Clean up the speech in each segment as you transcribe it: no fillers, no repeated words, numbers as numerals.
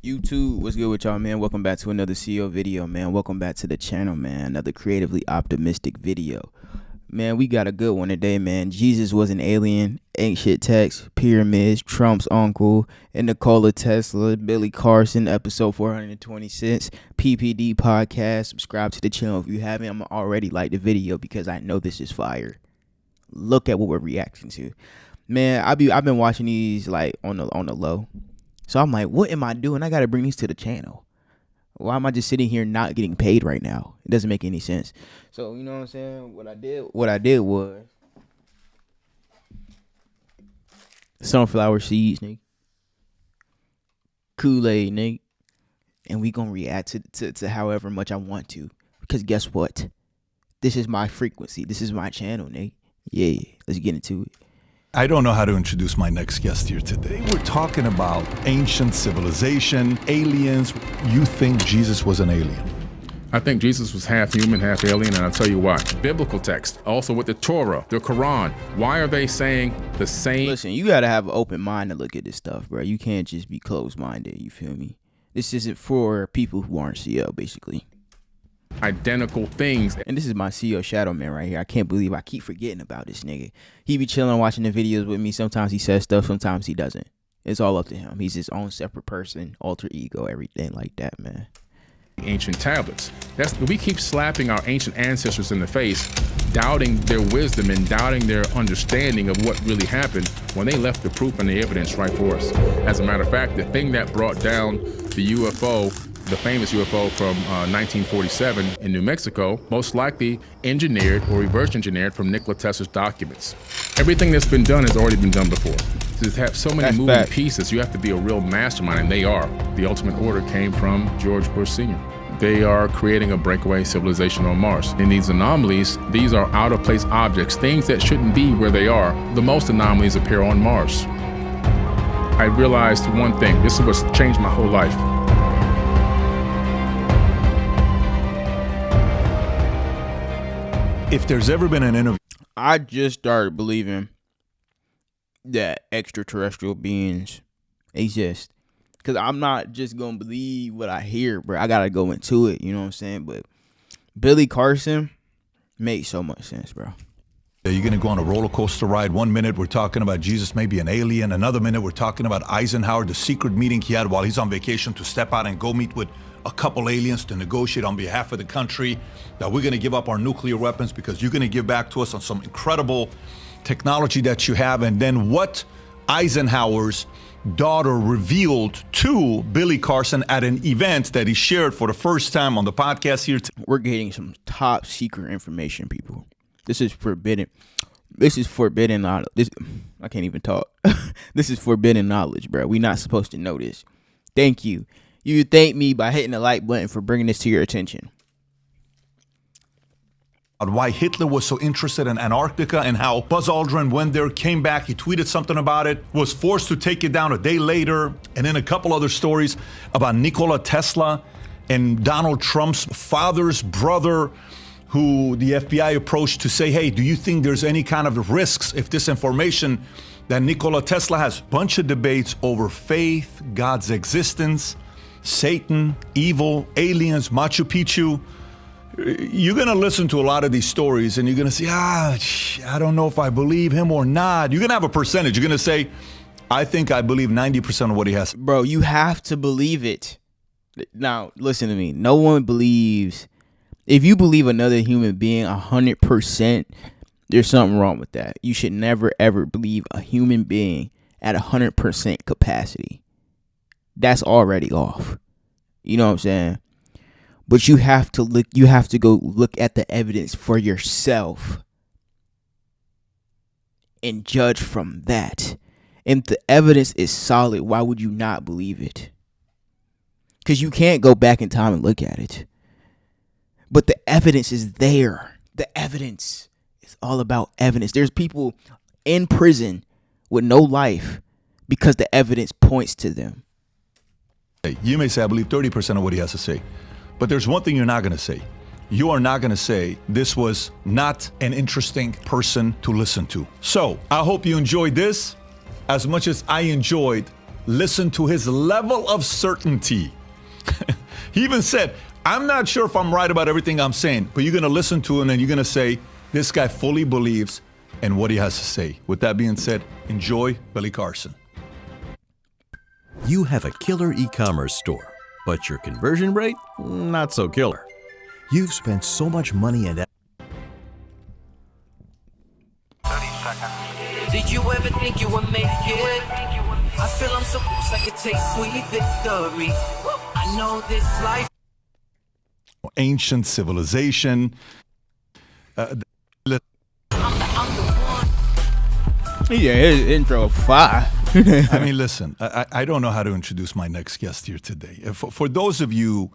YouTube, what's good with y'all, man? Welcome back to another CEO video, man. Welcome back to the channel, man. Another creatively optimistic video. Man, we got a good one today, man. Jesus was an alien, ancient texts, pyramids, Trump's uncle, and Nikola Tesla, Billy Carson, episode 426, PPD podcast. Subscribe to the channel if you haven't. I'm already like the video because I know this is fire. Look at what we're reacting to. Man, I've been watching these like on the low. So I'm like, what am I doing? I got to bring these to the channel. Why am I just sitting here not getting paid right now? It doesn't make any sense. So, you know what I'm saying? What I did was sunflower seeds, nigga. Kool-Aid, nigga. And we going to react to however much I want to. Because guess what? This is my frequency. This is my channel, nigga. Yeah, let's get into it. I don't know how to introduce my next guest here today. We're talking about ancient civilization, aliens. You think Jesus was an alien? I think Jesus was half human, half alien, and I'll tell you why. Biblical text, also with the Torah, the Quran. Why are they saying the same? Listen, you got to have an open mind to look at this stuff, bro. You can't just be closed-minded, you feel me? This isn't for people who aren't CEO, basically. Identical things. And this is my CEO Shadow Man right here. I can't believe I keep forgetting about this nigga. He be chilling watching the videos with me. Sometimes he says stuff, sometimes he doesn't. It's all up to him. He's his own separate person, alter ego, everything like that, man. Ancient tablets. We keep slapping our ancient ancestors in the face, doubting their wisdom and doubting their understanding of what really happened when they left the proof and the evidence right for us. As a matter of fact, the thing that brought down the UFO, the famous UFO from 1947 in New Mexico, most likely engineered or reverse engineered from Nikola Tesla's documents. Everything that's been done has already been done before. To have so many moving pieces, you have to be a real mastermind, and they are. The ultimate order came from George Bush Sr. They are creating a breakaway civilization on Mars. In these anomalies, these are out-of-place objects, things that shouldn't be where they are. The most anomalies appear on Mars. I realized one thing. This is what's changed my whole life. If there's ever been an interview, I just started believing that extraterrestrial beings exist. Because I'm not just going to believe what I hear, bro. I got to go into it, you know what I'm saying? But Billy Carson makes so much sense, bro. you're going to go on a roller coaster ride. 1 minute we're talking about Jesus maybe an alien. Another minute we're talking about Eisenhower, the secret meeting he had while he's on vacation to step out and go meet with a couple aliens to negotiate on behalf of the country that we're going to give up our nuclear weapons because you're going to give back to us on some incredible technology that you have. And then what Eisenhower's daughter revealed to Billy Carson at an event that he shared for the first time on the podcast here. We're getting some top secret information, people. This is forbidden. This is forbidden knowledge. I can't even talk. This is forbidden knowledge, bro. We're not supposed to know this. Thank you. You thank me by hitting the like button for bringing this to your attention. Why Hitler was so interested in Antarctica and how Buzz Aldrin went there, came back, he tweeted something about it, was forced to take it down a day later, and then a couple other stories about Nikola Tesla and Donald Trump's father's brother, who the FBI approached to say, hey, do you think there's any kind of risks if this information that Nikola Tesla has? Bunch of debates over faith, God's existence, Satan, evil, aliens, Machu Picchu. You're going to listen to a lot of these stories and you're going to say, I don't know if I believe him or not. You're going to have a percentage. You're going to say, I think I believe 90% of what he has. Bro, you have to believe it. Now, listen to me. No one believes. If you believe another human being 100%, there's something wrong with that. You should never, ever believe a human being at 100% capacity. That's already off. You know what I'm saying? But you have to look. You have to go look at the evidence for yourself and judge from that. And if the evidence is solid, why would you not believe it? Because you can't go back in time and look at it. But the evidence is there. The evidence is all about evidence. There's people in prison with no life because the evidence points to them. You may say, I believe 30% of what he has to say. But there's one thing you're not going to say. You are not going to say this was not an interesting person to listen to. So I hope you enjoyed this as much as I enjoyed Listen to his level of certainty. He even said, I'm not sure if I'm right about everything I'm saying, but you're going to listen to him and you're going to say, this guy fully believes in what he has to say. With that being said, enjoy Billy Carson. You have a killer e-commerce store, but your conversion rate, not so killer. You've spent so much money and 30 seconds. Did you ever think you would make it? I feel I'm so close I could take sweet victory. I know this life. Ancient civilization. I'm the one. Yeah, his intro fire. I mean, listen, I don't know how to introduce my next guest here today. For those of you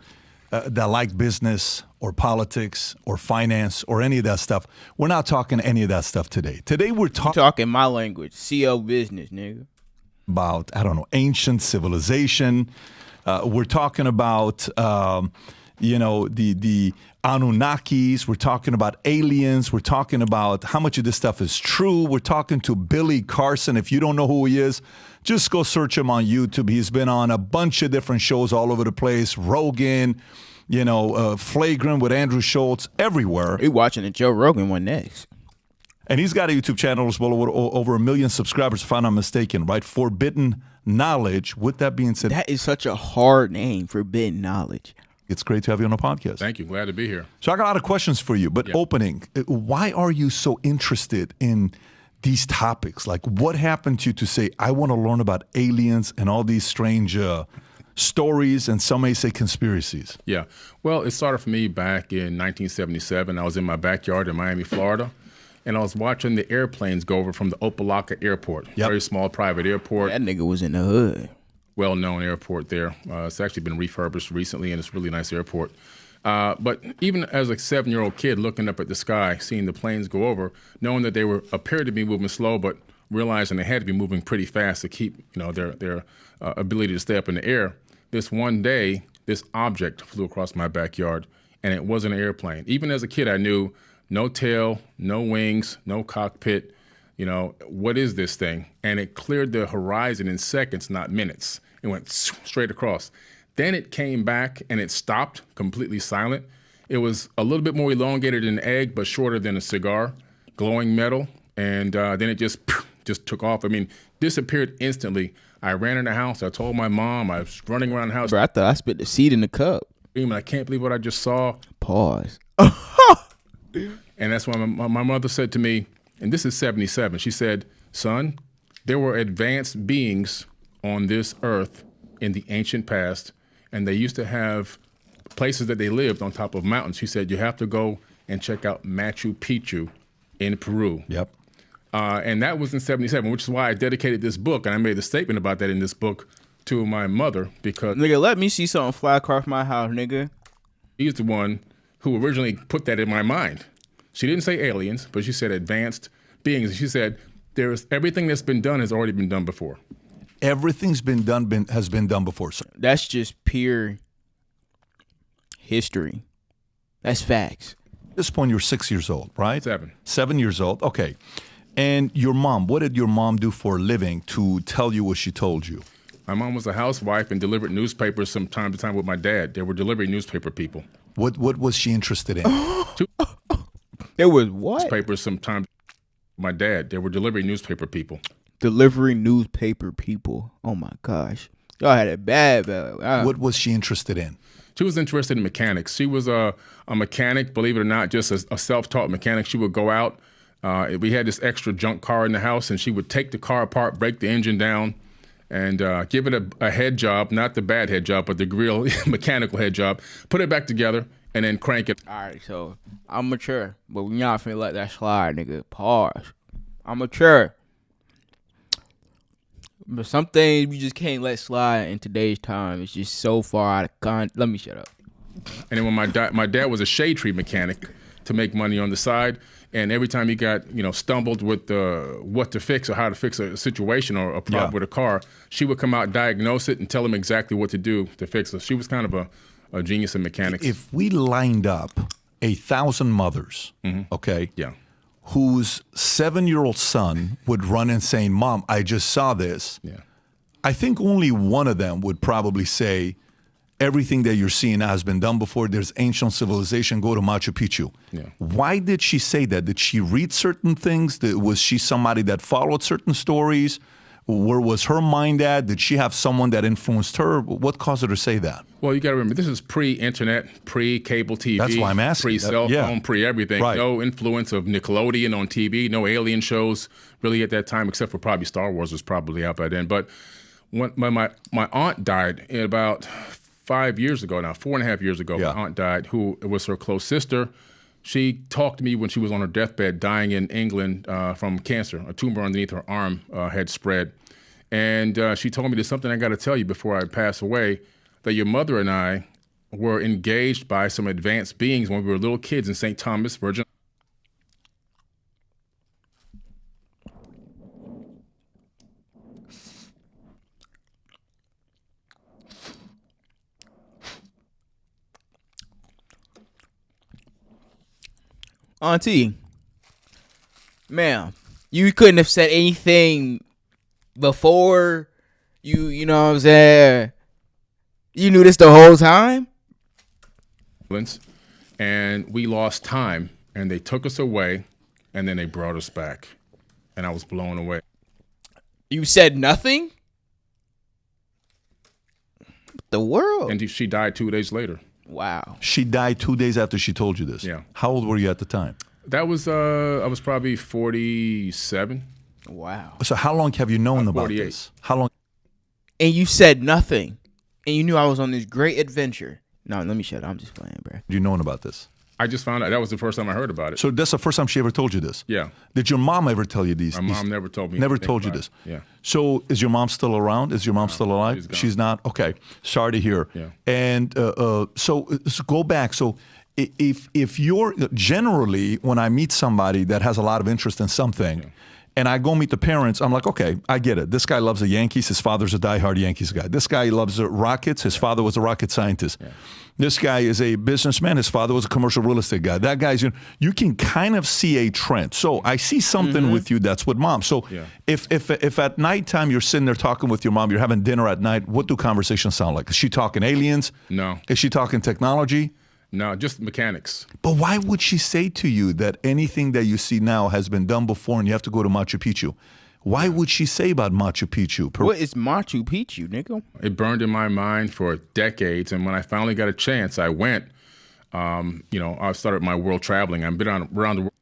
that like business or politics or finance or any of that stuff, we're not talking any of that stuff today. Today we're Talking my language, CO business, nigga. about, I don't know, ancient civilization. We're talking about, the Anunnakis. We're talking about aliens. We're talking about how much of this stuff is true. We're talking to Billy Carson. If you don't know who he is, just go search him on YouTube. He's been on a bunch of different shows all over the place. Rogan, Flagrant with Andrew Schultz, everywhere. We watching the Joe Rogan one next. And he's got a YouTube channel as well, over 1 million subscribers, if I'm not mistaken, right? Forbidden Knowledge. With that being said, That is such a hard name, Forbidden Knowledge. it's great to have you on the podcast. Thank you. Glad to be here. So I got a lot of questions for you, but opening, why are you so interested in these topics? Like, what happened to you to say, I want to learn about aliens and all these strange stories, and some may say conspiracies? Yeah. Well, it started for me back in 1977. I was in my backyard in Miami, Florida, and I was watching the airplanes go over from the Opelika Airport, very small private airport. That nigga was in the hood. Well-known airport there. It's actually been refurbished recently, and it's a really nice airport. But even as a 7-year-old kid looking up at the sky, seeing the planes go over, knowing that they appeared to be moving slow, but realizing they had to be moving pretty fast to keep their ability to stay up in the air, this one day, this object flew across my backyard, and it wasn't an airplane. Even as a kid, I knew no tail, no wings, no cockpit. What is this thing? And it cleared the horizon in seconds, not minutes. It went straight across. Then it came back and it stopped, completely silent. It was a little bit more elongated than an egg, but shorter than a cigar, glowing metal. And then it just took off. I mean, disappeared instantly. I ran in the house. I told my mom. I was running around the house. Bro, I thought I spit the seed in the cup. I can't believe what I just saw. Pause. And that's when my mother said to me, and this is 77, she said, son, there were advanced beings on this earth in the ancient past, and they used to have places that they lived on top of mountains. She said, you have to go and check out Machu Picchu in Peru. Yep. And that was in 77, which is why I dedicated this book, and I made a statement about that in this book to my mother, because Nigga, let me see something fly across my house, nigga. she's the one who originally put that in my mind. She didn't say aliens, but she said advanced beings. She said, there's everything that's been done has already been done before. Everything's has been done before, sir. That's just pure history. That's facts. At this point, you're 6 years old, right? 7. 7 years old. Okay. And your mom, what did your mom do for a living to tell you what she told you? My mom was a housewife and delivered newspapers from time to time with my dad. They were delivering newspaper people. What was she interested in? It was what? Newspapers sometimes. My dad. They were delivering newspaper people. Delivering newspaper people. Oh my gosh. Y'all had it bad. What was she interested in? She was interested in mechanics. She was a mechanic, believe it or not, just a self-taught mechanic. She would go out. We had this extra junk car in the house, and she would take the car apart, break the engine down, and give it a head job, not the bad head job, but the real mechanical head job, put it back together, and then crank it. All right, so I'm mature, but we not finna let that slide, nigga. Pause. I'm mature. But some things we just can't let slide in today's time. It's just so far out of Let me shut up. And then when my dad was a shade tree mechanic to make money on the side, and every time he got stumbled with what to fix or how to fix a situation or a problem with a car, she would come out, diagnose it, and tell him exactly what to do to fix it. She was kind of a genius in mechanics. If we lined up 1,000 mothers, okay, Yeah. whose 7-year-old son would run in saying, Mom, I just saw this. Yeah. I think only one of them would probably say everything that you're seeing now has been done before. There's ancient civilization. Go to Machu Picchu. Yeah. Why did she say that? Did she read certain things? Was she somebody that followed certain stories? Where was her mind at? Did she have someone that influenced her? What caused her to say that? Well, you got to remember, this is pre-internet, pre-cable TV. That's why I'm asking. Pre-cell phone, pre-everything. Right. No influence of Nickelodeon on TV, no alien shows really at that time, except for probably Star Wars was probably out by then. But when my aunt died about 5 years ago now, 4.5 years ago, Yeah. my aunt died, who was her close sister. She talked to me when she was on her deathbed, dying in England from cancer. A tumor underneath her arm had spread. And she told me, there's something I got to tell you before I pass away, that your mother and I were engaged by some advanced beings when we were little kids in St. Thomas, Virgin. Auntie, ma'am, you couldn't have said anything before you know what I'm saying? You knew this the whole time? And we lost time, and they took us away, and then they brought us back. And I was blown away. You said nothing? The world. And she died 2 days later. Wow. She died 2 days after she told you this. Yeah. How old were you at the time? That was, I was probably 47. Wow. So how long have you known about 48. this? How long? And you said nothing. And you knew I was on this great adventure. No, let me shut up. I'm just playing, bro. Have you known about this? I just found out. That was the first time I heard about it. So that's the first time she ever told you this? Yeah. Did your mom ever tell you these? My mom never told me. Never anything told you about this? it. Yeah. So is your mom still around? Is your mom still alive? she's gone. She's not? Okay. Sorry to hear. Yeah. And so go back. So if you're generally, when I meet somebody that has a lot of interest in something, and I go meet the parents, I'm like, okay, I get it. This guy loves the Yankees. His father's a diehard Yankees guy. This guy loves the Rockets. His father was a rocket scientist. Yeah. This guy is a businessman. His father was a commercial real estate guy. That guy's, you can kind of see a trend. So I see something with you that's with mom. So if at nighttime you're sitting there talking with your mom, you're having dinner at night, what do conversations sound like? Is she talking aliens? No. Is she talking technology? No, just mechanics. But why would she say to you that anything that you see now has been done before and you have to go to Machu Picchu? Why would she say about Machu Picchu? What is Machu Picchu, nigga? It burned in my mind for decades, and when I finally got a chance, I went. I started my world traveling. I've been around the world.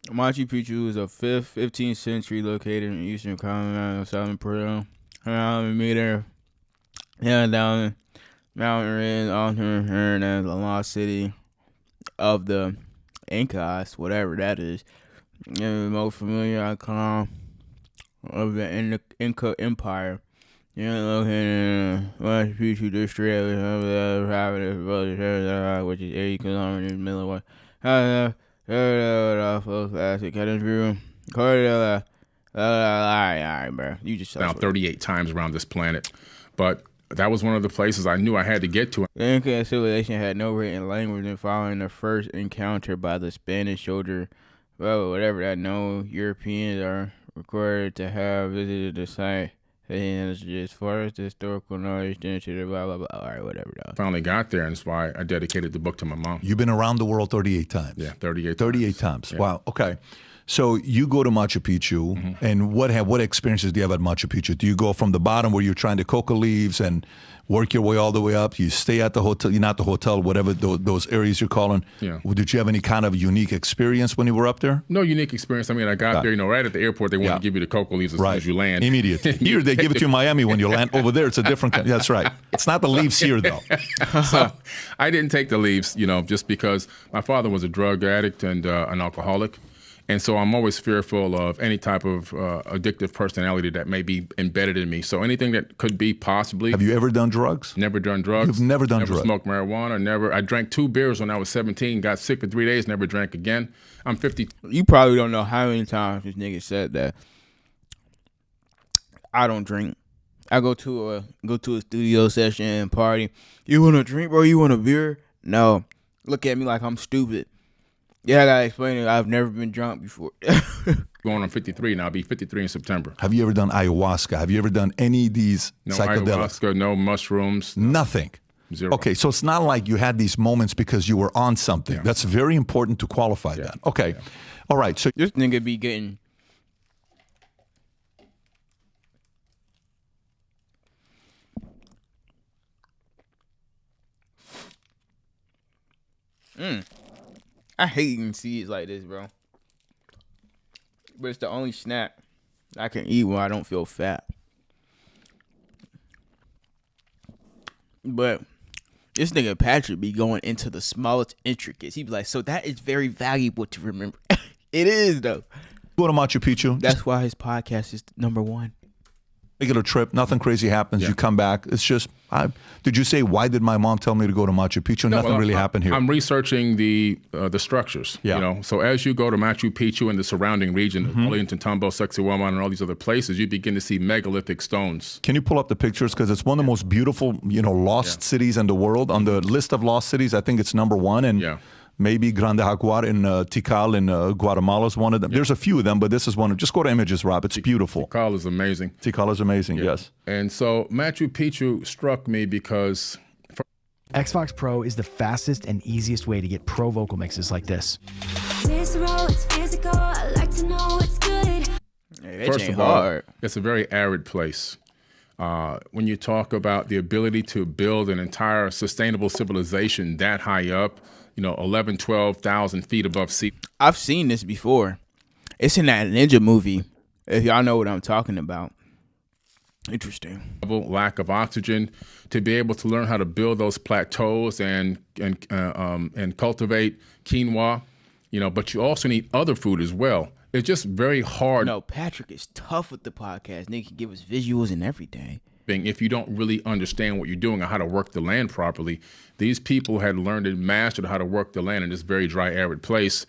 Machu Picchu is a 15th century located in eastern continent of southern Peru. 100 meter down mountain range on her and the lost city of the Incas, whatever that is. The most familiar icon of the Inca Empire. Located in Machu Picchu district, which is 80 kilometers in the middle of Alright, bro. You just now 38 times around this planet, but that was one of the places I knew I had to get to. The Inca civilization had no written language, and following the first encounter by the Spanish soldier, whatever that, no Europeans are recorded to have visited the site. As far as the historical knowledge, to the blah blah blah. All right, whatever. Though. Finally got there, and that's why I dedicated the book to my mom. You've been around the world 38 times. Yeah, 38. 38 times. Yeah. Wow. Okay. So you go to Machu Picchu, and what experiences do you have at Machu Picchu? Do you go from the bottom where you're trying to coca leaves and work your way all the way up? You stay at the hotel, you're not the hotel, whatever those areas you're calling. Yeah. Did you have any kind of unique experience when you were up there? No unique experience. I mean, I got there, right at the airport, they want to give you the coca leaves as soon as you land. Immediately. Here, they give it to you in Miami when you land. Over there, it's a different kind. That's right. It's not the leaves here, though. So I didn't take the leaves, just because my father was a drug addict and an alcoholic. And so I'm always fearful of any type of addictive personality that may be embedded in me. So anything that could be possibly. Have you ever done drugs? Never done drugs. You've never done drugs? Never smoked marijuana. I drank 2 beers when I was 17, got sick for 3 days, never drank again. I'm 50. You probably don't know how many times this nigga said that. I don't drink. I go to a studio session and party. You want a drink, bro? You want a beer? No. Look at me like I'm stupid. Yeah, I gotta explain it. I've never been drunk before. Going on 53 now. I'll be 53 in September. Have you ever done ayahuasca? Have you ever done any of these No psychedelics? ayahuasca, no mushrooms. Nothing. Zero. Okay, so it's not like you had these moments because you were on something. Yeah. That's very important to qualify that. Okay. Yeah. All right. So This nigga be getting. I hate eating seeds like this, bro. But it's the only snack I can eat when I don't feel fat. But this nigga Patrick be going into the smallest intricacies. He be like, so that is very valuable to remember. It is, though. go to Machu Picchu. That's why his podcast is #1. Regular trip. Nothing crazy happens. Yeah. You come back. It's just, did you say, why did my mom tell me to go to Machu Picchu? Nothing really happened here. I'm researching the structures. Yeah. You know, so as you go to Machu Picchu and the surrounding region, Ollantaytambo, Sacsayhuaman, and all these other places, you begin to see megalithic stones. Can you pull up the pictures? Because it's one of the most beautiful, lost cities in the world. On the list of lost cities, I think it's #1. And Yeah. maybe Grande Jaguar in Tikal in Guatemala is one of them. There's a few of them, but this is one. Just go to images, Rob. It's beautiful. Tikal is amazing. Tikal is amazing, yes. And so Machu Picchu struck me because Xbox Pro is the fastest and easiest way to get pro vocal mixes like this. Visceral, it's physical. I like to know what's good. Hey, First of all, it's a very arid place. When you talk about the ability to build an entire sustainable civilization that high up, 11, 12,000 feet above sea. I've seen this before. It's in that ninja movie. If y'all know what I'm talking about. Interesting. Lack of oxygen, to be able to learn how to build those plateaus and cultivate quinoa, but you also need other food as well. It's just very hard. No, Patrick is tough with the podcast. Nigga can give us visuals and everything. If you don't really understand what you're doing or how to work the land properly. These people had learned and mastered how to work the land in this very dry, arid place.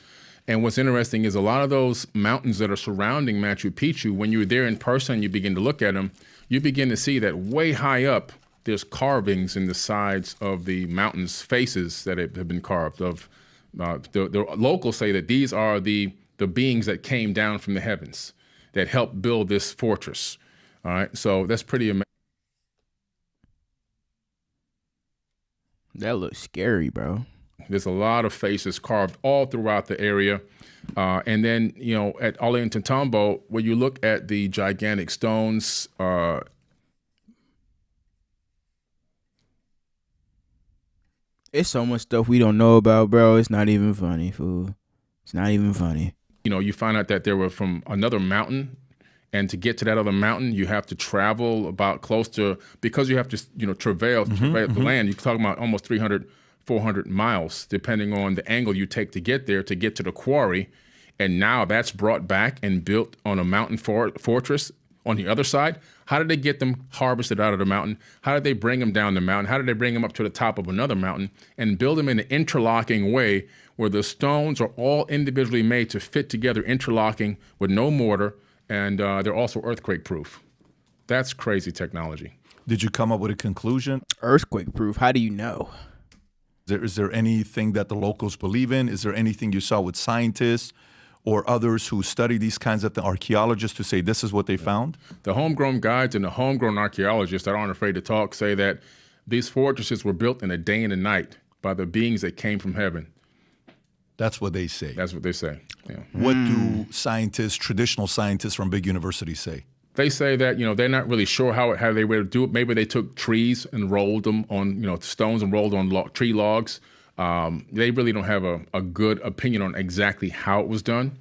And what's interesting is a lot of those mountains that are surrounding Machu Picchu, when you're there in person, you begin to look at them, you begin to see that way high up, there's carvings in the sides of the mountain's faces that have been carved. The locals say that these are the beings that came down from the heavens that helped build this fortress. All right, so that's pretty amazing. That looks scary, bro. There's a lot of faces carved all throughout the area. And then, at Ollantaytambo, when you look at the gigantic stones, it's so much stuff we don't know about, bro. It's not even funny, fool. It's not even funny. You find out that they were from another mountain. And to get to that other mountain, you have to travel about close to, because you have to, travail the land. You're talking about almost 300, 400 miles, depending on the angle you take to get there, to get to the quarry. And now that's brought back and built on a mountain fortress on the other side. How did they get them harvested out of the mountain? How did they bring them down the mountain? How did they bring them up to the top of another mountain and build them in an interlocking way where the stones are all individually made to fit together, interlocking with no mortar, and they're also earthquake proof. That's crazy technology. Did you come up with a conclusion? Earthquake proof. How do you know? Is there anything that the locals believe in? Is there anything you saw with scientists or others who study these kinds of archaeologists to say this is what they found? The homegrown guides and the homegrown archaeologists that aren't afraid to talk say that these fortresses were built in a day and a night by the beings that came from heaven. That's what they say. That's what they say. Yeah. What do scientists, traditional scientists from big universities say? They say that, they're not really sure how they would do it. Maybe they took trees and rolled them on, stones and rolled on tree logs. They really don't have a good opinion on exactly how it was done.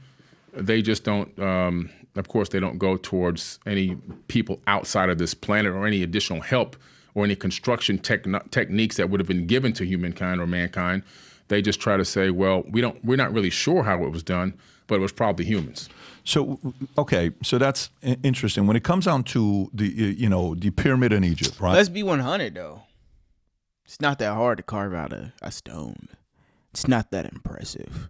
They just don't, of course, they don't go towards any people outside of this planet or any additional help or any construction techniques that would have been given to humankind or mankind. They just try to say, well, we're not really sure how it was done, but it was probably humans. So, okay, so that's interesting. When it comes down to the pyramid in Egypt, right? Let's be 100 though. It's not that hard to carve out a stone. It's not that impressive.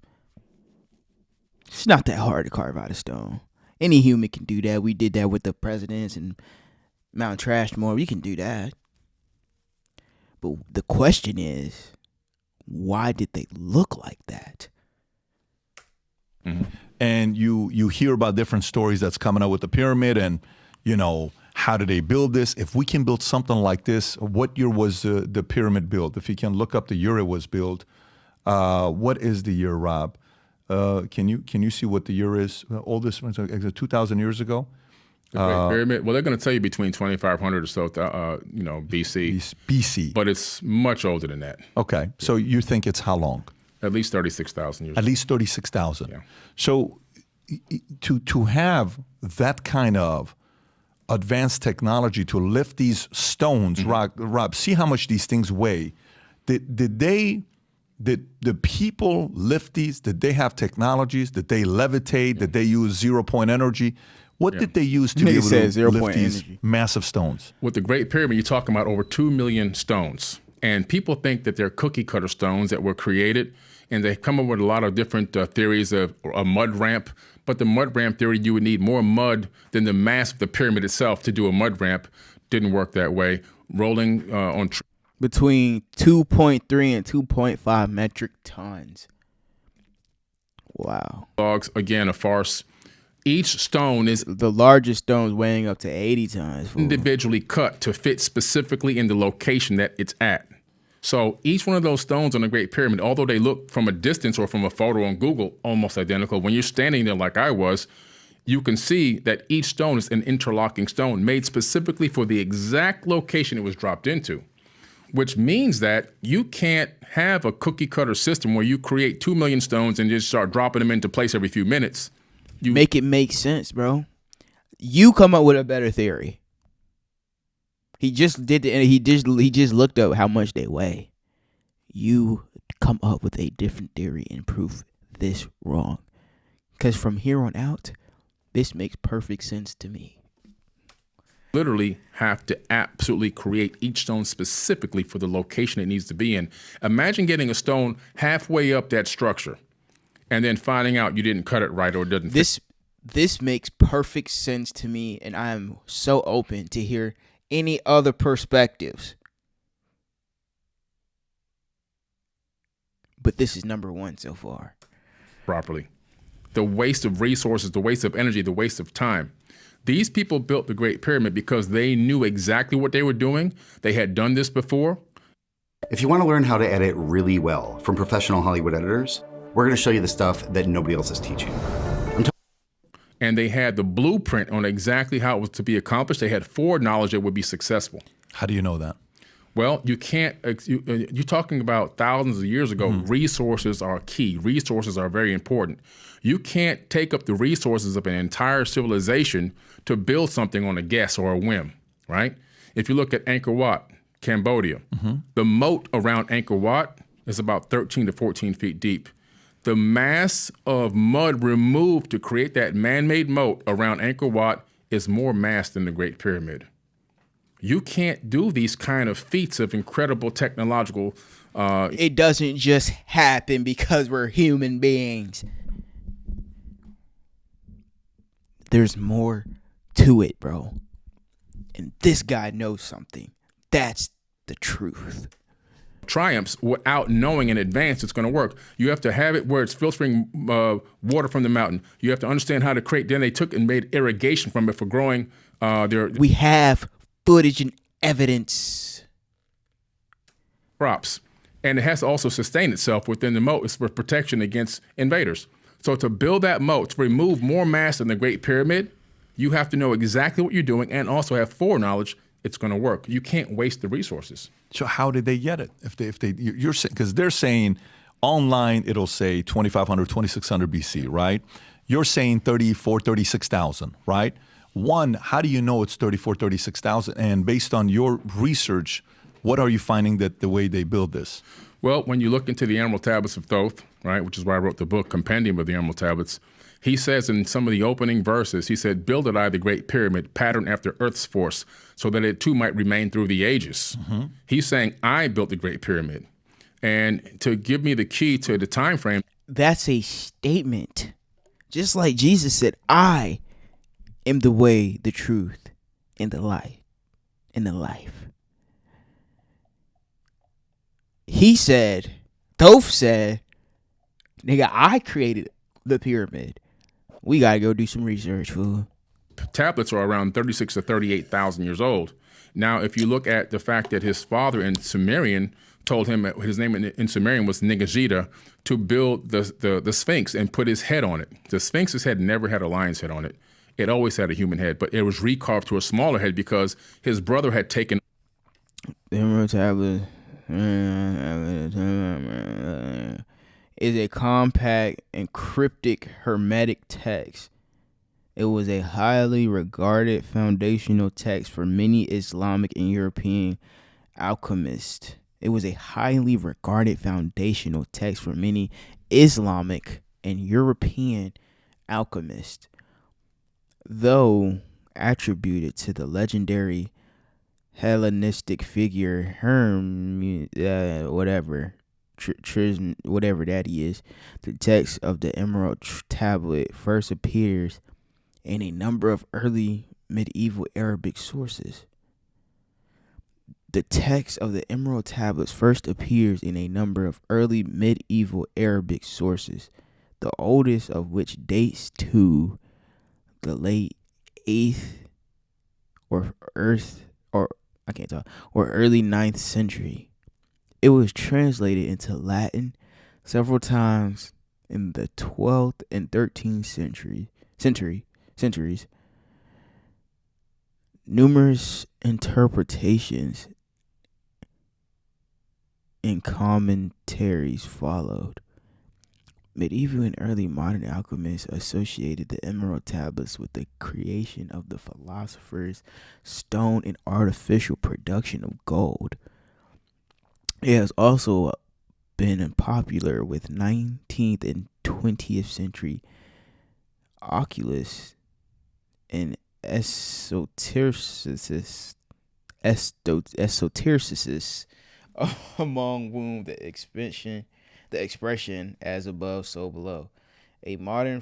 It's not that hard to carve out a stone. Any human can do that. We did that with the presidents and Mount Trashmore. We can do that. But the question is, why did they look like that? And you hear about different stories that's coming out with the pyramid, and how did they build this? If we can build something like this, what year was the pyramid built? If you can look up the year it was built, what is the year, Rob? Can you see what the year is? Oldest one, 2,000 years ago. The Great Pyramid. Well, they're going to tell you between 2,500 or so, BC. BC. But it's much older than that. Okay, so you think it's how long? At least 36,000 years. At least 36,000. Yeah. So to have that kind of advanced technology to lift these stones, Rob, see how much these things weigh. Did the people lift these? Did they have technologies? Did they levitate? Did they use 0-point energy? What did they use to be able to lift these massive stones? With the Great Pyramid, you're talking about over 2 million stones. And people think that they're cookie cutter stones that were created. And they come up with a lot of different theories of a mud ramp. But the mud ramp theory, you would need more mud than the mass of the pyramid itself to do a mud ramp. Didn't work that way. Rolling on between 2.3 and 2.5 metric tons. Wow. logs, again, a farce. Each stone is The largest stones weighing up to 80 tons. fool. individually cut to fit specifically in the location that it's at. So each one of those stones on the Great Pyramid, although they look from a distance or from a photo on Google almost identical, when you're standing there like I was, you can see that each stone is an interlocking stone made specifically for the exact location it was dropped into, which means that you can't have a cookie cutter system where you create 2 million stones and just start dropping them into place every few minutes. You Make it make sense, bro. You come up with a better theory. He just did, and he just looked up how much they weigh. You come up with a different theory and prove this wrong. Because from here on out, this makes perfect sense to me. literally have to absolutely create each stone specifically for the location it needs to be in. Imagine getting a stone halfway up that structure and then finding out you didn't cut it right or it doesn't fit. This makes perfect sense to me, and I am so open to hear any other perspectives. But this is number one so far. Properly. The waste of resources, the waste of energy, the waste of time. These people built the Great Pyramid because they knew exactly what they were doing. They had done this before. If you want to learn how to edit really well from professional Hollywood editors, we're going to show you the stuff that nobody else is teaching. And they had the blueprint on exactly how it was to be accomplished. They had foreknowledge it would be successful. How do you know that? Well, you can't, you're talking about thousands of years ago. Resources are key. Resources are very important. You can't take up the resources of an entire civilization to build something on a guess or a whim, right? If you look at Angkor Wat, Cambodia, the moat around Angkor Wat is about 13 to 14 feet deep. The mass of mud removed to create that man-made moat around Angkor Wat is more mass than the Great Pyramid. You can't do these kind of feats of incredible technological. It doesn't just happen because we're human beings. There's more to it, bro. And this guy knows something. That's the truth. Triumphs without knowing in advance it's going to work. You have to have it where it's filtering water from the mountain. You have to understand how to create. Then they took and made irrigation from it for growing We have footage and evidence. crops. And it has to also sustain itself within the moat. It's for protection against invaders. So to build that moat, to remove more mass than the Great Pyramid, you have to know exactly what you're doing and also have foreknowledge it's going to work. You can't waste the resources. So how did they get it? You're saying, because they're saying online it'll say 2,500, 2,600 BC, right? You're saying 36,000, right? One, how do you know it's 36,000? And based on your research, what are you finding that the way they build this? Well, when you look into the Emerald Tablets of Thoth, right, which is why I wrote the book, Compendium of the Emerald Tablets, he says in some of the opening verses, he said, builded I the Great Pyramid, patterned after Earth's force, so that it too might remain through the ages. He's saying, I built the Great Pyramid. And to give me the key to the time frame. That's a statement. Just like Jesus said, I am the way, the truth, and the life. He said, Thoth said, nigga, I created the pyramid. We gotta go do some research, fool. Tablets are around 36 to 38,000 years old. Now, if you look at the fact that his father in Sumerian told him his name in Sumerian was Nigajita to build the Sphinx and put his head on it. The Sphinx's head never had a lion's head on it. It always had a human head, but it was recarved to a smaller head because his brother had taken The Emerald Tablet is a compact and cryptic hermetic text. It was a highly regarded foundational text for many Islamic and European alchemists. It was a highly regarded foundational text for many Islamic and European alchemists, though attributed to the legendary Hellenistic figure whatever that is. The text of the Emerald Tablet first appears in a number of early medieval Arabic sources. The text of the Emerald Tablets first appears in a number of early medieval Arabic sources, the oldest of which dates to the late 8th or early 9th century. It was translated into Latin several times in the 12th and 13th centuries. Numerous interpretations and commentaries followed. Medieval and early modern alchemists associated the Emerald Tablets with the creation of the philosopher's stone and artificial production of gold. It has also been popular with 19th and 20th century oculists and esotericists, among whom the expression as above, so below, a modern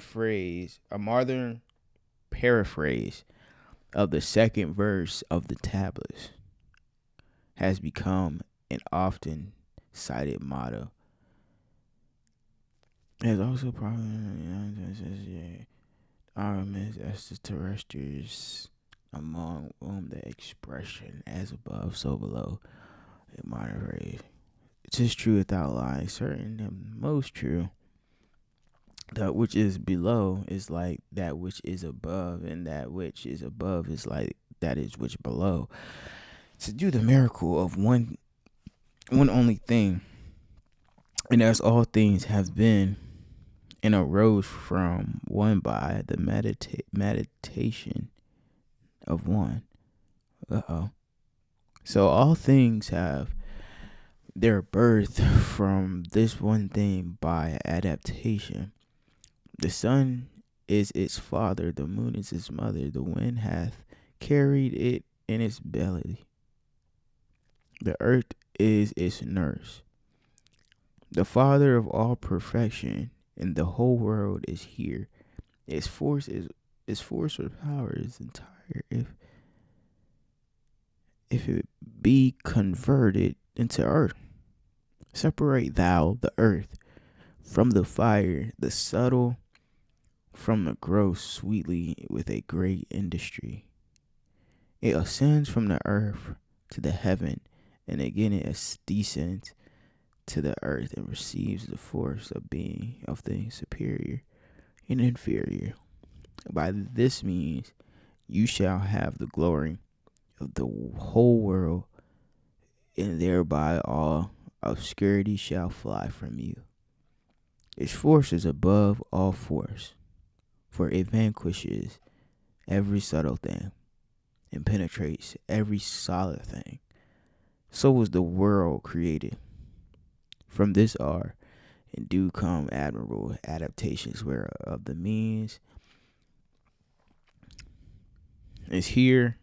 paraphrase of the second verse of the tablets, has become an often cited motto. It is also probably extraterrestrials, among whom the expression as above, so below, a modern phrase. It is true without lying, certain and most true. That which is below is like that which is above, and that which is above is like that is which below. To do the miracle of one only thing, and as all things have been and arose from one by the meditation of one. So all things have their birth from this one thing by adaptation. The sun is its father, the moon is its mother, the wind hath carried it in its belly. The earth is its nurse. The father of all perfection, and the whole world is here. Its force or power is entire if it be converted into earth. Separate thou the earth from the fire, the subtle from the gross, sweetly with a great industry. It ascends from the earth to the heaven, and again it descends to the earth and receives the force of being of things superior and inferior. By this means you shall have the glory of the whole world, and thereby all obscurity shall fly from you. Its force is above all force, for it vanquishes every subtle thing and penetrates every solid thing. So was the world created. From this are and do come admirable adaptations whereof the means is here,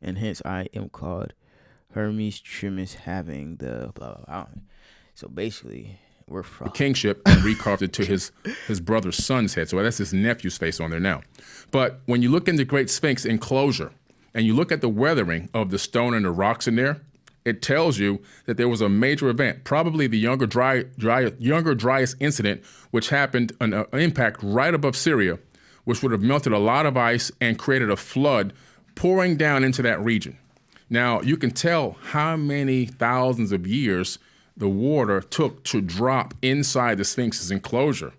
and hence I am called Hermes Trismegistus, having the blah blah blah. So basically, we're from kingship and recarved it to his brother's son's head. So that's his nephew's face on there now. But when you look in the Great Sphinx enclosure and you look at the weathering of the stone and the rocks in there, it tells you that there was a major event, probably the Younger Dryas incident, which happened an impact right above Syria, which would have melted a lot of ice and created a flood pouring down into that region. Now, you can tell how many thousands of years the water took to drop inside the Sphinx's enclosure.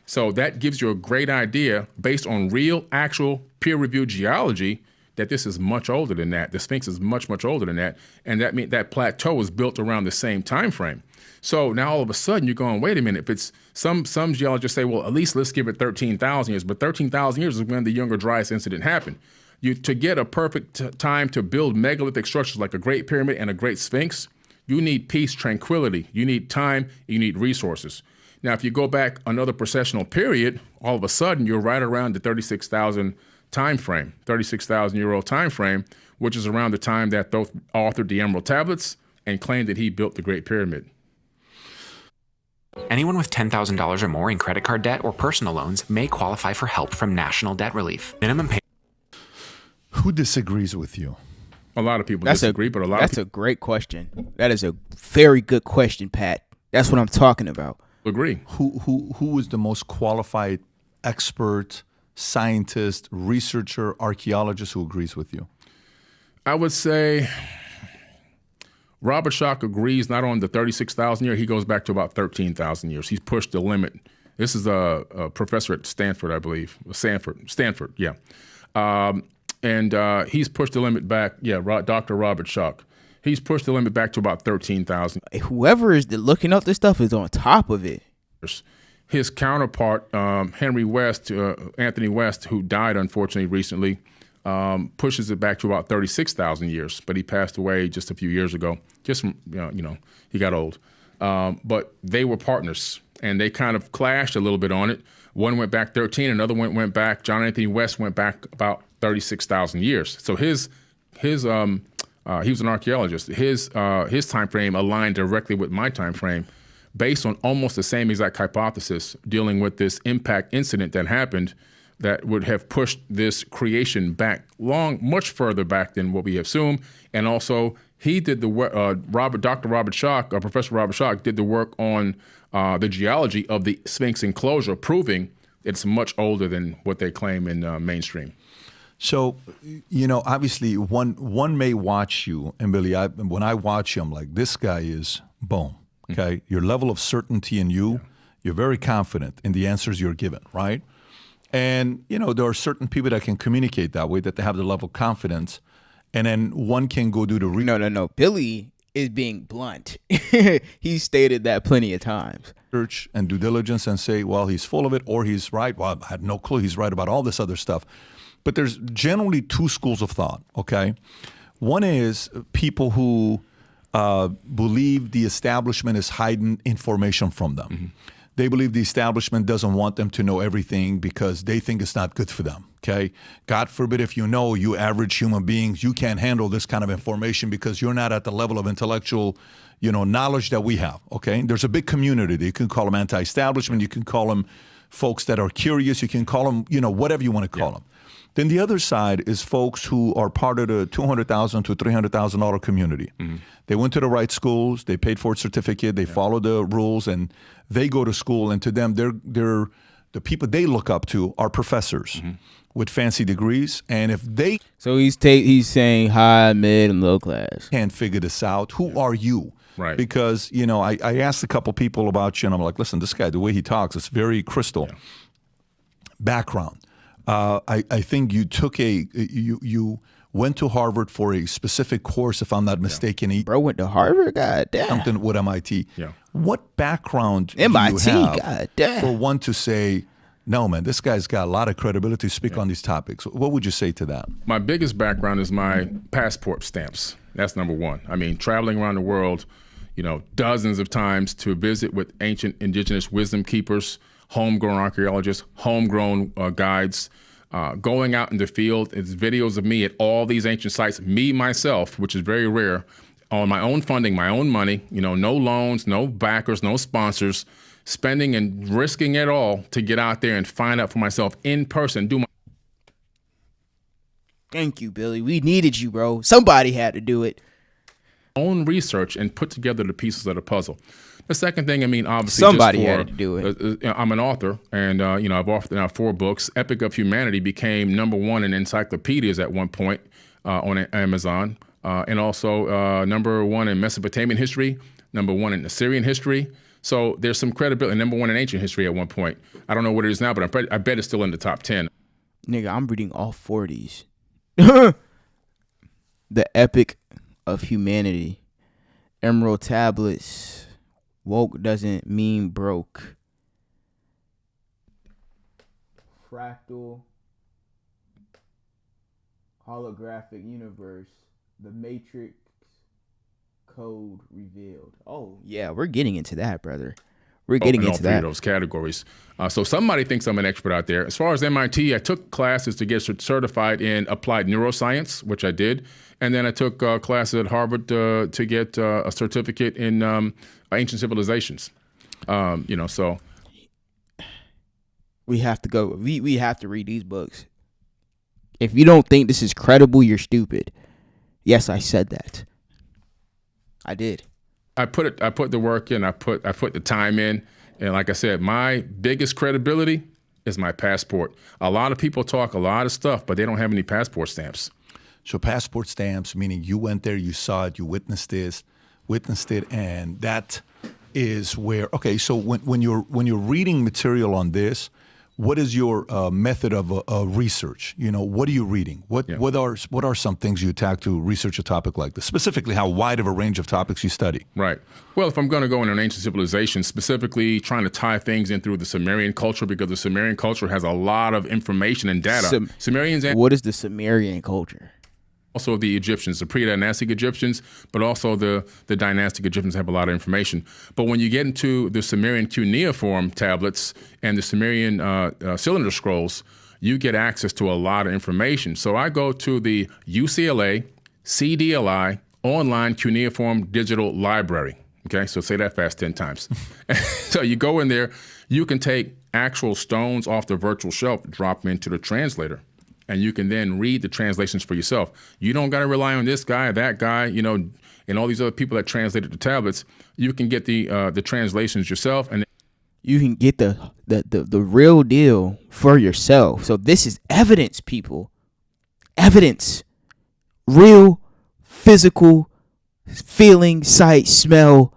So that gives you a great idea, based on real, actual, peer-reviewed geology, that this is much older than that. The Sphinx is much, much older than that. And that means that plateau was built around the same time frame. So now all of a sudden you're going, wait a minute, if it's some geologists say, well, at least let's give it 13,000 years. But 13,000 years is when the Younger Dryas incident happened. To get a perfect time to build megalithic structures like a Great Pyramid and a Great Sphinx, you need peace, tranquility. You need time, you need resources. Now, if you go back another precessional period, all of a sudden you're right around the 36,000 time frame, 36,000-year-old time frame, which is around the time that Thoth authored the Emerald Tablets and claimed that he built the Great Pyramid. Anyone with $10,000 or more in credit card debt or personal loans may qualify for help from National Debt Relief. Minimum pay. Who disagrees with you? A lot of people disagree, but a lot of people a great question. That is a very good question, Pat. That's what I'm talking about. agree. Who was the most qualified expert, scientist, researcher, archaeologist who agrees with you? I would say Robert Schoch agrees not on the 36,000 year. He goes back to about 13,000 years. He's pushed the limit. This is a professor at Stanford, I believe. Stanford, yeah. And he's pushed the limit back. Yeah, Dr. Robert Schoch. He's pushed the limit back to about 13,000. Whoever is looking up this stuff is on top of it. His counterpart, Anthony West, who died unfortunately recently, pushes it back to about 36,000 years. But he passed away just a few years ago. Just from, he got old. But they were partners, and they kind of clashed a little bit on it. One went back 13, another one went back. John Anthony West went back about 36,000 years. So he was an archaeologist. His time frame aligned directly with my time frame, based on almost the same exact hypothesis, dealing with this impact incident that happened that would have pushed this creation back much further back than what we assume. And also, he did the work. Professor Robert Schoch did the work on the geology of the Sphinx enclosure, proving it's much older than what they claim in mainstream. So, obviously, one may watch you, and Billy, when I watch you, I'm like, this guy is boom. Okay, your level of certainty in you, you're very confident in the answers you're given, right? And there are certain people that can communicate that way, that they have the level of confidence, and then one can go do the No. Billy is being blunt. He stated that plenty of times. Research and due diligence, and say, well, he's full of it, or he's right. Well, I had no clue. He's right about all this other stuff. But there's generally two schools of thought, okay? One is people who believe the establishment is hiding information from them. Mm-hmm. They believe the establishment doesn't want them to know everything because they think it's not good for them, okay? God forbid if you average human beings, you can't handle this kind of information because you're not at the level of intellectual, knowledge that we have, okay? There's a big community. You can call them anti-establishment. You can call them folks that are curious. You can call them, whatever you want to call them. Then the other side is folks who are part of the $200,000 to $300,000 community. Mm-hmm. They went to the right schools, they paid for a certificate, they follow the rules, and they go to school. And to them, they're the people they look up to are professors with fancy degrees. And if they he's saying high, mid, and low class can't figure this out, who are you? Right. Because I asked a couple people about you, and I'm like, listen, this guy, the way he talks, it's very crystal. Yeah. Background. I think you took you went to Harvard for a specific course, if I'm not mistaken. Bro went to Harvard? God damn. Something with MIT. Yeah. What background MIT, do you have God damn. for one to say, no, man, this guy's got a lot of credibility to speak on these topics? What would you say to that? My biggest background is my passport stamps. That's number one. I mean, traveling around the world, dozens of times to visit with ancient indigenous wisdom keepers, homegrown archaeologists, homegrown guides, going out in the field. It's videos of me at all these ancient sites, me, myself, which is very rare, on my own funding, my own money, no loans, no backers, no sponsors, spending and risking it all to get out there and find out for myself in person, Thank you, Billy. We needed you, bro. Somebody had to do it. own research and put together the pieces of the puzzle. The second thing, I mean, obviously, somebody just for, had to do it. I'm an author, and you know, I've authored now 4 books. Epic of Humanity became #1 in encyclopedias at one point on Amazon, and also #1 in Mesopotamian history, #1 in Assyrian history. So there's some credibility. #1 in ancient history at one point. I don't know what it is now, but I bet it's still in the top 10. Nigga, I'm reading all 40s. The Epic of Humanity, Emerald Tablets. Woke doesn't mean broke. Fractal, holographic universe, the Matrix code revealed. Oh yeah, we're getting into that, brother. We're getting into that. Of those categories. So somebody thinks I'm an expert out there. As far as MIT, I took classes to get certified in applied neuroscience, which I did, and then I took classes at Harvard to get a certificate in ancient civilizations. You know, so we have to go. We have to read these books. If you don't think this is credible, you're stupid. Yes, I said that. I did. I put the work in. I put the time in, and like I said, my biggest credibility is my passport. A lot of people talk a lot of stuff, but they don't have any passport stamps. So passport stamps, meaning you went there, you saw it, you witnessed it, and that is where. Okay, so when you're reading material on this, what is your method of research? You know, what are you reading? What are some things you attack to research a topic like this? Specifically, how wide of a range of topics you study? Right. Well, if I'm going to go into an ancient civilization, specifically trying to tie things in through the Sumerian culture, because the Sumerian culture has a lot of information and data. Sumerians. What is the Sumerian culture? Also the Egyptians, the pre-dynastic Egyptians, but also the dynastic Egyptians have a lot of information. But when you get into the Sumerian cuneiform tablets and the Sumerian cylinder scrolls, you get access to a lot of information. So I go to the UCLA CDLI online cuneiform digital library. Okay, so say that fast 10 times. So you go in there, you can take actual stones off the virtual shelf, drop them into the translator, and you can then read the translations for yourself. You don't got to rely on this guy, that guy, you know, and all these other people that translated the tablets. You can get the translations yourself, and you can get the real deal for yourself. So this is evidence, people. Evidence. Real, physical, feeling, sight, smell,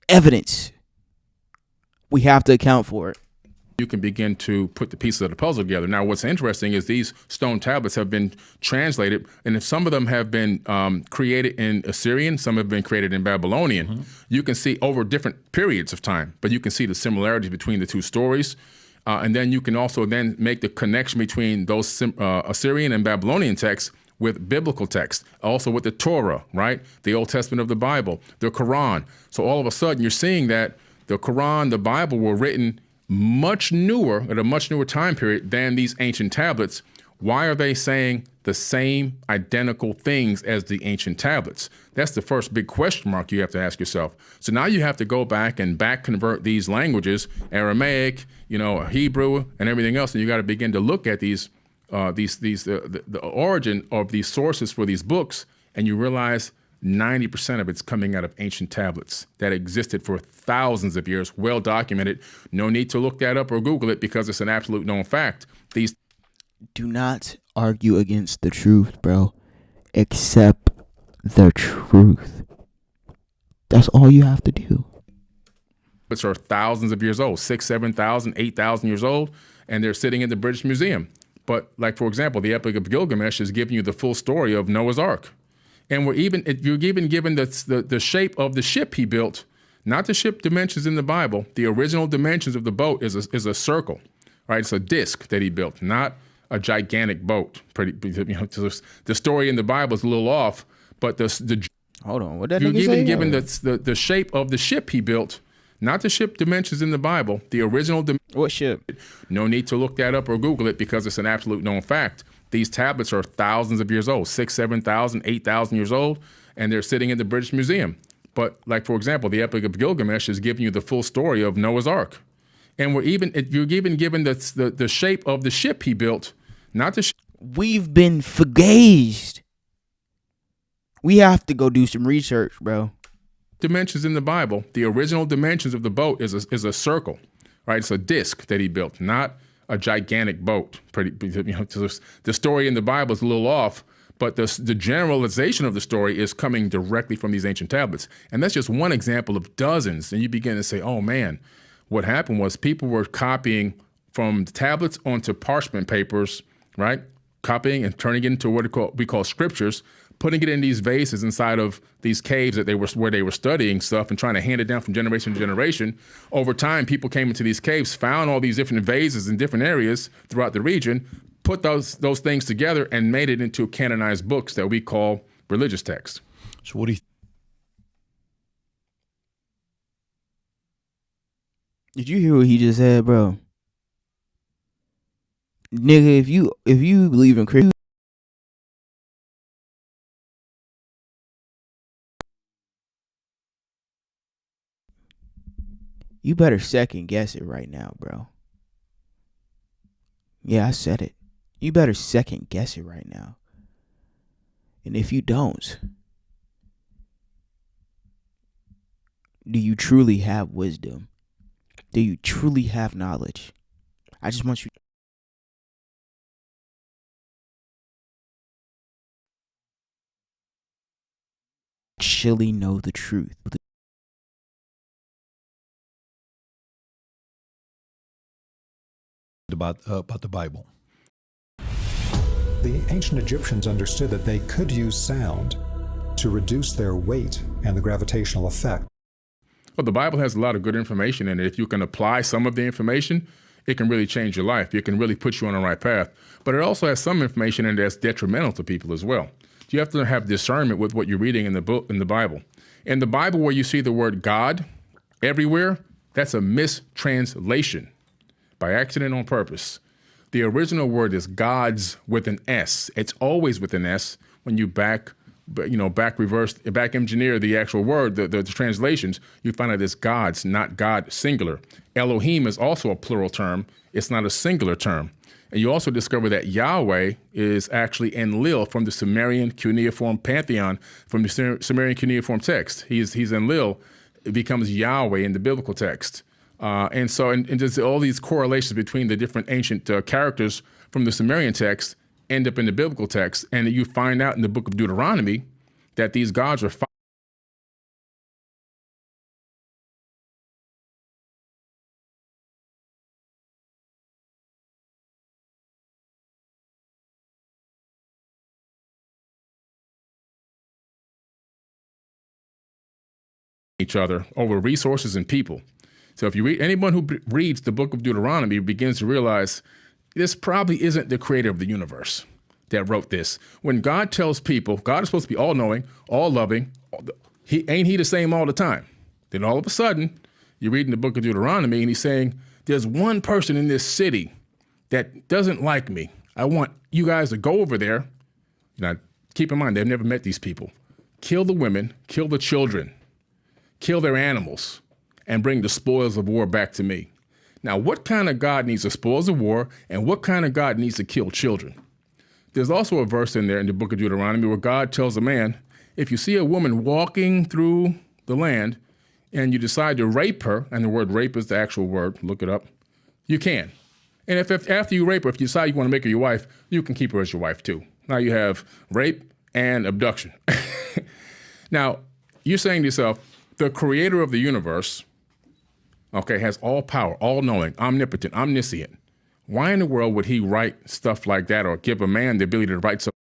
evidence. We have to account for it. You can begin to put the pieces of the puzzle together. Now, what's interesting is these stone tablets have been translated, and if some of them have been created in Assyrian, some have been created in Babylonian. You can see over different periods of time, but you can see the similarities between the two stories. And then you can also then make the connection between those Assyrian and Babylonian texts with biblical text, also with the Torah, right? The Old Testament of the Bible, the Quran. So all of a sudden you're seeing that the Quran, the Bible were written much newer, at a much newer time period than these ancient tablets. Why are they saying the same identical things as the ancient tablets? That's the first big question mark you have to ask yourself. So now you have to go back and back convert these languages, Aramaic, you know, Hebrew, and everything else, and you got to begin to look at the origin of these sources for these books, and you realize 90% of it's coming out of ancient tablets that existed for thousands of years, well documented. No need to look that up or Google it because it's an absolute known fact. These do not argue against the truth, bro. Accept the truth. That's all you have to do. Which are thousands of years old, 6,000, 7,000, 8,000 years old, and they're sitting in the British Museum. But like, for example, the Epic of Gilgamesh is giving you the full story of Noah's Ark. And you're even given the shape of the ship he built, not the ship dimensions in the Bible. The original dimensions of the boat is a circle, right? It's a disc that he built, not a gigantic boat. The story in the Bible is a little off, but hold on, what that you're nigga even say? given the shape of the ship he built, not the ship dimensions in the Bible. The original. What ship? No need to look that up or Google it because it's an absolute known fact. These tablets are thousands of years old, 6,000, 7,000, 8,000 years old, and they're sitting in the British Museum. But like, for example, the Epic of Gilgamesh is giving you the full story of Noah's Ark. And you're even given the shape of the ship he built, not the We've been forgazed. We have to go do some research, bro. Dimensions in the Bible, the original dimensions of the boat is a circle, right? It's a disc that he built, not a gigantic boat. The story in the Bible is a little off, but the generalization of the story is coming directly from these ancient tablets. And that's just one example of dozens. And you begin to say, oh man, what happened was people were copying from the tablets onto parchment papers, right? Copying and turning it into what we call scriptures, putting it in these vases inside of these caves where they were studying stuff and trying to hand it down from generation to generation. Over time, people came into these caves, found all these different vases in different areas throughout the region, put those things together and made it into canonized books that we call religious texts. So what do you Did you hear what he just said, bro? Nigga, if you believe in Christ, you better second guess it right now, bro. Yeah, I said it. You better second guess it right now. And if you don't, do you truly have wisdom? Do you truly have knowledge? I just want you to actually know the truth. about the Bible? The ancient Egyptians understood that they could use sound to reduce their weight and the gravitational effect. Well, the Bible has a lot of good information in it. If you can apply some of the information, it can really change your life. It can really put you on the right path. But it also has some information in there that's detrimental to people as well. You have to have discernment with what you're reading in the book, in the Bible. In the Bible, where you see the word God everywhere, that's a mistranslation by accident on purpose. The original word is gods with an S. It's always with an S. When you back engineer the actual word, the translations, you find out it's gods, not God singular. Elohim is also a plural term. It's not a singular term. And you also discover that Yahweh is actually Enlil from the Sumerian cuneiform pantheon, from the Sumerian cuneiform text. He's Enlil. It becomes Yahweh in the biblical text. And there's all these correlations between the different ancient characters from the Sumerian text end up in the biblical text. And you find out in the book of Deuteronomy that these gods are each other over resources and people. So if you read, anyone who reads the book of Deuteronomy begins to realize this probably isn't the creator of the universe that wrote this. When God tells people, God is supposed to be all-knowing, all-loving, ain't he the same all the time? Then all of a sudden, you read in the book of Deuteronomy and he's saying, there's one person in this city that doesn't like me. I want you guys to go over there. Now, keep in mind, they've never met these people. Kill the women, kill the children, kill their animals, and bring the spoils of war back to me. Now, what kind of God needs the spoils of war, and what kind of God needs to kill children? There's also a verse in there in the book of Deuteronomy where God tells a man, if you see a woman walking through the land and you decide to rape her, and the word rape is the actual word, look it up, you can. And if after you rape her, if you decide you want to make her your wife, you can keep her as your wife too. Now you have rape and abduction. Now, you're saying to yourself, the creator of the universe, okay, has all power, all-knowing, omnipotent, omniscient. Why in the world would he write stuff like that or give a man the ability to write something?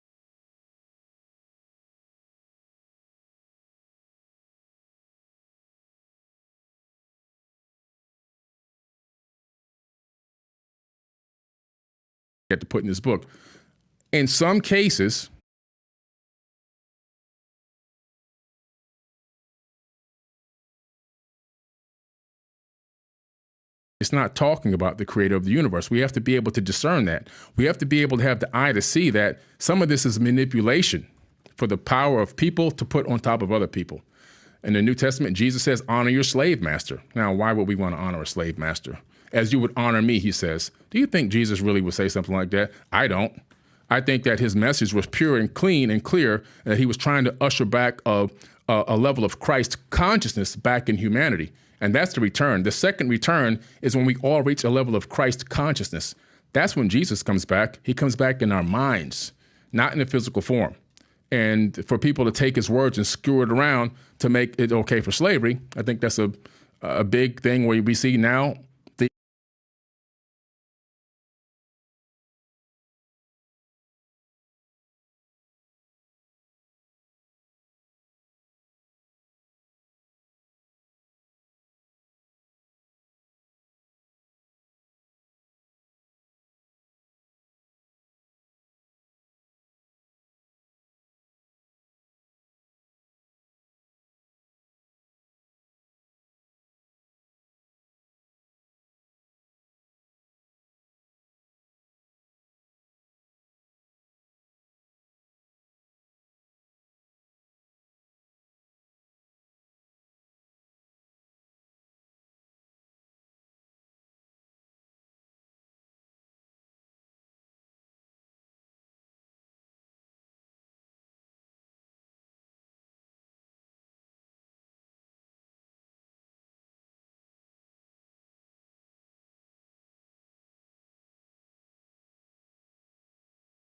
To put in this book. In some cases, it's not talking about the creator of the universe. We have to be able to discern that. We have to be able to have the eye to see that some of this is manipulation for the power of people to put on top of other people. In the New Testament, Jesus says, honor your slave master. Now, why would we want to honor a slave master? As you would honor me, he says. Do you think Jesus really would say something like that? I don't. I think that his message was pure and clean and clear, and that he was trying to usher back a level of Christ consciousness back in humanity. And that's the return. The second return is when we all reach a level of Christ consciousness. That's when Jesus comes back. He comes back in our minds, not in a physical form. And for people to take his words and skewer it around to make it okay for slavery, I think that's a big thing where we see now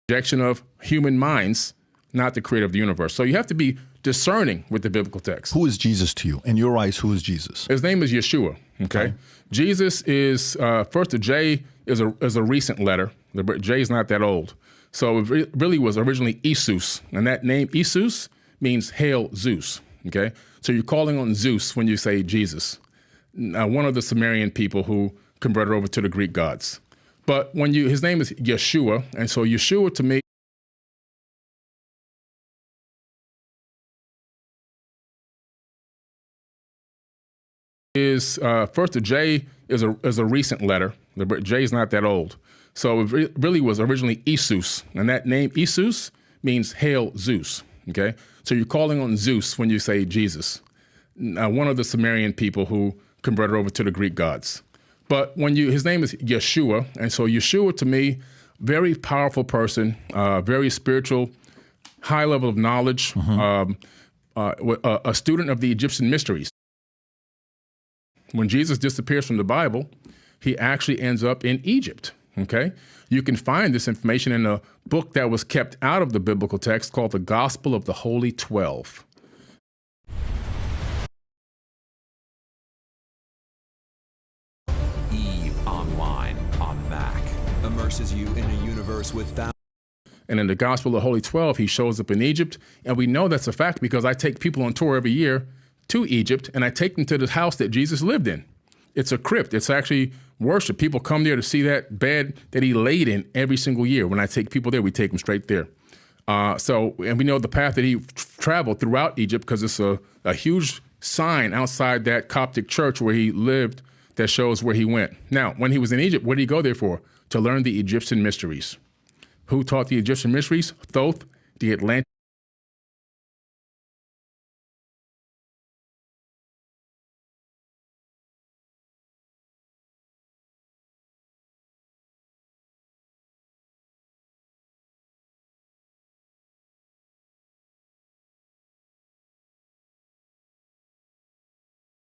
the projection of human minds, not the creator of the universe. So you have to be discerning with the biblical text. Who is Jesus to you? In your eyes, who is Jesus? His name is Yeshua, okay? Jesus is, first the J is a recent letter. The J is not that old. So it really was originally Isus, and that name Isus means hail Zeus, okay? So you're calling on Zeus when you say Jesus, one of the Sumerian people who converted over to the Greek gods. But when his name is Yeshua, and so Yeshua to me is, first the J is a recent letter. The J is not that old. So it really was originally Isus, and that name Isus means hail Zeus, okay? So you're calling on Zeus when you say Jesus, one of the Sumerian people who converted over to the Greek gods. But when his name is Yeshua, and so Yeshua to me, very powerful person, very spiritual, high level of knowledge, a student of the Egyptian mysteries. When Jesus disappears from the Bible, he actually ends up in Egypt, okay? You can find this information in a book that was kept out of the biblical text called the Gospel of the Holy 12. Immerses you in a universe without. And in the Gospel of the Holy 12, he shows up in Egypt. And we know that's a fact because I take people on tour every year to Egypt, and I take them to the house that Jesus lived in. It's a crypt. It's actually worship. People come there to see that bed that he laid in every single year. When I take people there, we take them straight there. And we know the path that he traveled throughout Egypt because it's a huge sign outside that Coptic church where he lived that shows where he went. Now, when he was in Egypt, what did he go there for? To learn the Egyptian mysteries. Who taught the Egyptian mysteries? Thoth, the Atlantic.